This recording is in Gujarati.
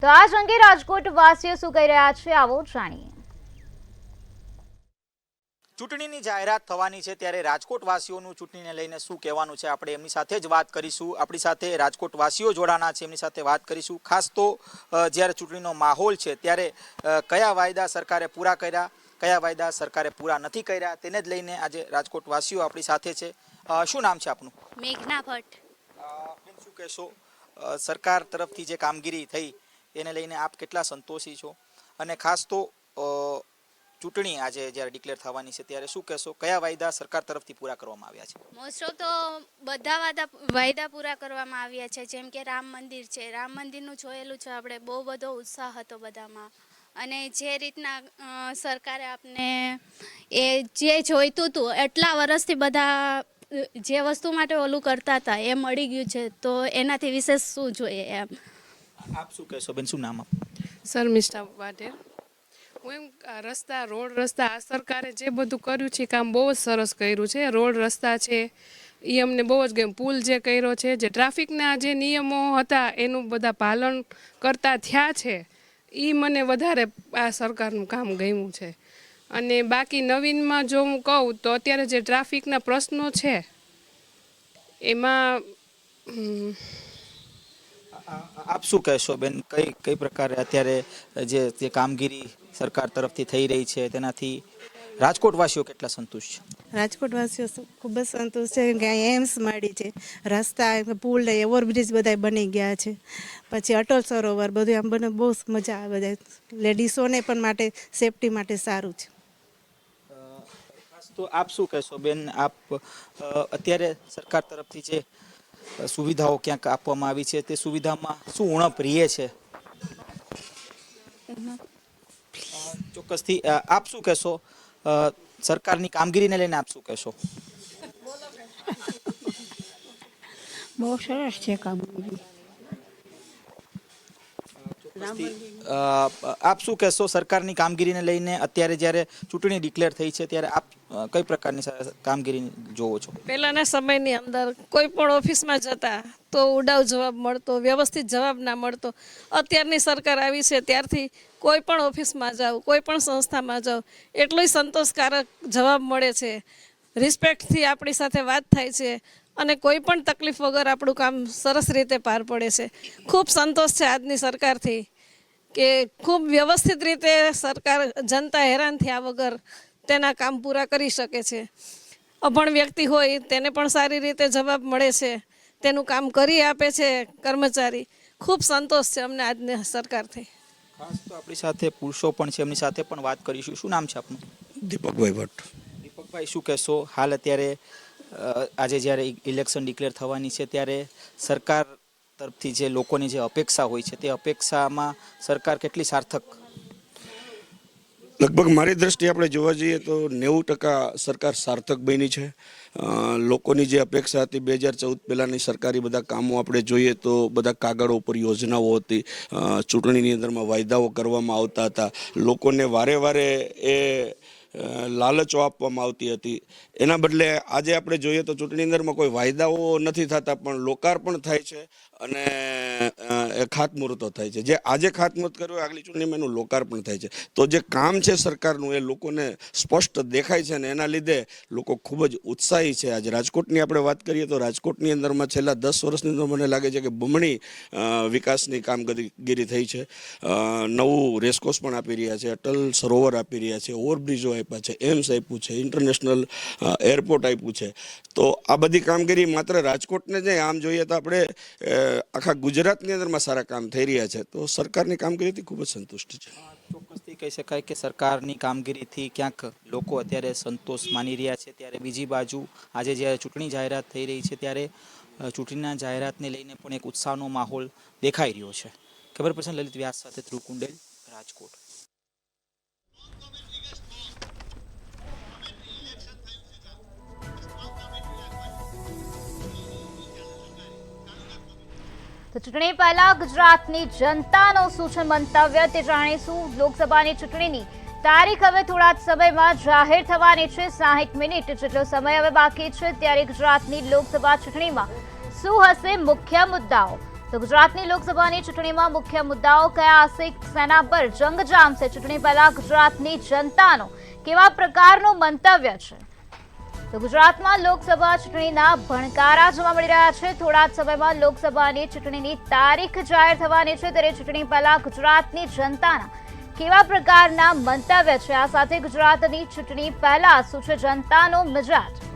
તો આજ અંગે રાજકોટ વાસીઓ શું કહી રહ્યા છે, આવો જાણીએ। ચૂંટણીની જાહેરાત થવાની છે ત્યારે રાજકોટ વાસીઓનું ચૂંટણીને લઈને શું કહેવાનું છે આપણે એમની સાથે જ વાત કરીશું। આપણી સાથે રાજકોટ વાસીઓ જોડાણા છે, એમની સાથે વાત કરીશું। ખાસ તો જ્યારે ચૂંટણીનો માહોલ છે ત્યારે કયા વાયદા સરકારે પૂરા કર્યા, કયા વાયદા સરકારે પૂરા નથી કર્યા, તેને જ લઈને આજે રાજકોટ વાસીઓ આપણી સાથે છે। શું નામ છે આપનું? મેઘના ભટ્ટ। બેન, શું કહેશો, સરકાર તરફથી જે કામગીરી થઈ એને લઈને આપ કેટલા સંતોષી છો? અને ખાસ તો ચૂંટણી આજે જ્યારે ડિક્લેર થવાની છે ત્યારે શું કહેશો, કયા વાયદા સરકાર તરફથી પૂરા કરવામાં આવ્યા છે? મોસ્ટ ઓફ તો બધા વાયદા પૂરા કરવામાં આવ્યા છે, જેમ કે રામ મંદિર છે। રામ મંદિરનું જોયેલું છે આપણે, બહુ બધો ઉત્સાહ હતો બધામાં। અને જે રીતના સરકારે આપને એ જે જોઈતું હતું એટલા વર્ષથી બધા જે વસ્તુ માટે ઓલું કરતા હતા એ મળી ગયું છે, તો એનાથી વિશેષ શું જોઈએ એમ। આપ શું કહેશો બેન, શું નામ આપ? શર્મિષ્ઠા પાટીલ। હું એમ રોડ રસ્તા આ સરકારે જે બધું કર્યું છે કામ બહુ જ સરસ કર્યું છે। રોડ રસ્તા છે એ અમને બહુ જ ગમ્યું। પુલ જે કર્યો છે, જે ટ્રાફિકના જે નિયમો હતા એનું બધા પાલન કરતા થયા છે, એ મને વધારે આ સરકારનું કામ ગમ્યું છે। અને બાકી નવીનમાં જો હું કહું તો અત્યારે જે ટ્રાફિકના પ્રશ્નો છે એમાં આપ શું કહેશો બેન, કઈ પ્રકારે અત્યારે જે કામગીરી સરકાર તરફથી થઈ રહી છે તેનાથી રાજકોટવાસીઓ કેટલા સંતુષ્ટ છે? રાજકોટવાસીઓ ખૂબ જ સંતોષ છે કે અહીંયા એમ્સ મળી છે, રસ્તા પુલ ને ઓવરબ્રિજ બધા બની ગયા છે, પછી અટલ સરોવર બધું આમ બને, બહુ મજા આવે। બધા લેડીઝોને પણ માટે સેફટી માટે સારું છે। તો આપ શું કહેશો બેન, આપ અત્યારે સરકાર તરફથી જે સુવિધાઓ ક્યાંક આપવામાં આવી છે તે સુવિધામાં શું ઉણપ રહે છે? ચોક્કસથી આપ શું કહેશો, સરકારની કામગીરીને લઈને આપ શું કહેશો? બહુ સરસ છે કામગીરી। આપ શું કહેશો સરકારની કામગીરીને લઈને? અત્યારે જ્યારે ચૂંટણી ડિક્લેર થઈ છે ત્યારે આપ કઈ પ્રકારની કામગીરી જોવો છો? પહેલાંના સમયની અંદર કોઈ પણ ઓફિસમાં જતા તો ઉડાવ જવાબ મળતો, વ્યવસ્થિત જવાબ ના મળતો। અત્યારની સરકાર આવી છે ત્યારથી કોઈ પણ ઓફિસમાં જાઓ, કોઈ પણ સંસ્થામાં જાઓ, એટલો સંતોષકારક જવાબ મળે છે, રિસ્પેક્ટથી આપણી સાથે વાત થાય છે અને કોઈ પણ તકલીફ વગર આપણું કામ સરસ રીતે પાર પડે છે। ખૂબ સંતોષ છે આજની સરકારથી કે ખૂબ વ્યવસ્થિત રીતે સરકાર જનતા હેરાન થયા વગર તેના કામ પૂરા કરી શકે છે। અભણ વ્યક્તિ હોય તેને પણ સારી રીતે જવાબ મળે છે, તેનું કામ કરી આપે છે કર્મચારી। ખૂબ સંતોષ છે અમને આજની સરકારથી। ખાસ તો આપણી સાથે પુરુષો પણ છે, એમની સાથે પણ વાત કરીશું। શું નામ છે આપનું? દીપકભાઈ ભટ્ટ। દીપકભાઈ, શું કહેશો, હાલ અત્યારે આજે જ્યારે ઇલેક્શન ડિક્લેર થવાની છે ત્યારે સરકાર તરફથી જે લોકોની જે અપેક્ષા હોય છે તે અપેક્ષામાં સરકાર કેટલી સાર્થક? લગભગ મારી દ્રષ્ટિએ આપણે જોવા જઈએ તો 90% સરકાર સાર્થક બની છે। લોકોની જે અપેક્ષા હતી 2014 પહેલાંની સરકારી બધા કામો આપણે જોઈએ તો બધા કાગળો ઉપર યોજનાઓ હતી, ચૂંટણીની અંદરમાં વાયદાઓ કરવામાં આવતા હતા, લોકોને વારે વારે એ લાલચો આપવામાં આવતી હતી। એના બદલે આજે આપણે જોઈએ તો ચૂંટણી અંદરમાં કોઈ વાયદાઓ નથી થતા પણ લોકાર્પણ થાય છે અને ખાતમુહૂર્તો થાય છે। જે આજે ખાતમુહૂર્ત કર્યું આગલી ચૂંટણીમાં એનું લોકાર્પણ થાય છે। તો જે કામ છે સરકારનું એ લોકોને સ્પષ્ટ દેખાય છે અને એના લીધે લોકો ખૂબ જ ઉત્સાહી છે। આજે રાજકોટની આપણે વાત કરીએ તો રાજકોટની અંદરમાં છેલ્લા 10 વર્ષની અંદર મને લાગે છે કે બમણી વિકાસની કામગીરી થઈ છે। નવું રેસકોર્સ પણ આપી રહ્યા છે, અટલ સરોવર આપી રહ્યા છે, ઓવરબ્રિજો આપ્યા છે, એમ્સ આપ્યું છે, ઇન્ટરનેશનલ એરપોર્ટ આપ્યું છે। તો આ બધી કામગીરી માત્ર રાજકોટને જ આમ જોઈએ તો આપણે આખા ગુજરાતની અંદરમાં સારા કામ થઈ રહ્યા છે। તો સરકારની કામગીરીથી ખૂબ જ સંતુષ્ટ છે। ચોક્કસથી કહી શકાય કે સરકારની કામગીરીથી ક્યાંક લોકો અત્યારે સંતોષ માની રહ્યા છે, ત્યારે બીજી બાજુ આજે જ્યારે ચૂંટણી જાહેરાત થઈ રહી છે ત્યારે ચૂંટણીના જાહેરાતને લઈને પણ એક ઉત્સાહનો માહોલ દેખાઈ રહ્યો છે। ખબર પર્સન લલિત વ્યાસ સાથે ધ્રુવ કુંડેલ, રાજકોટ। તો ચૂંટણી પહેલા ગુજરાતની જનતાનો શું છે મંતવ્ય તે જાણીશું। લોકસભાની ચૂંટણીની તારીખ હવે થોડા જ સમયમાં જાહેર થવાની છે। 60 મિનિટ જેટલો સમય હવે બાકી છે, ત્યારે ગુજરાતની લોકસભા ચૂંટણીમાં શું હશે મુખ્ય મુદ્દાઓ તો ગુજરાતની લોકસભાની ચૂંટણીમાં મુખ્ય મુદ્દાઓ કયા હશે, સેના પર જંગ જામશે? ચૂંટણી પહેલા ગુજરાતની જનતાનો કેવા પ્રકારનું મંતવ્ય છે? તો ગુજરાતમાં લોકસભા ચૂંટણીના ભણકારા જોવા મળી રહ્યા છે. થોડા જ સમયમાં લોકસભાની ચૂંટણીની તારીખ જાહેર થવાની છે, ત્યારે ચૂંટણી પહેલા ગુજરાતની જનતાના કેવા પ્રકારના મંતવ્ય છે? આ સાથે ગુજરાતની ચૂંટણી પહેલા શું છે જનતાનો મિજાજ?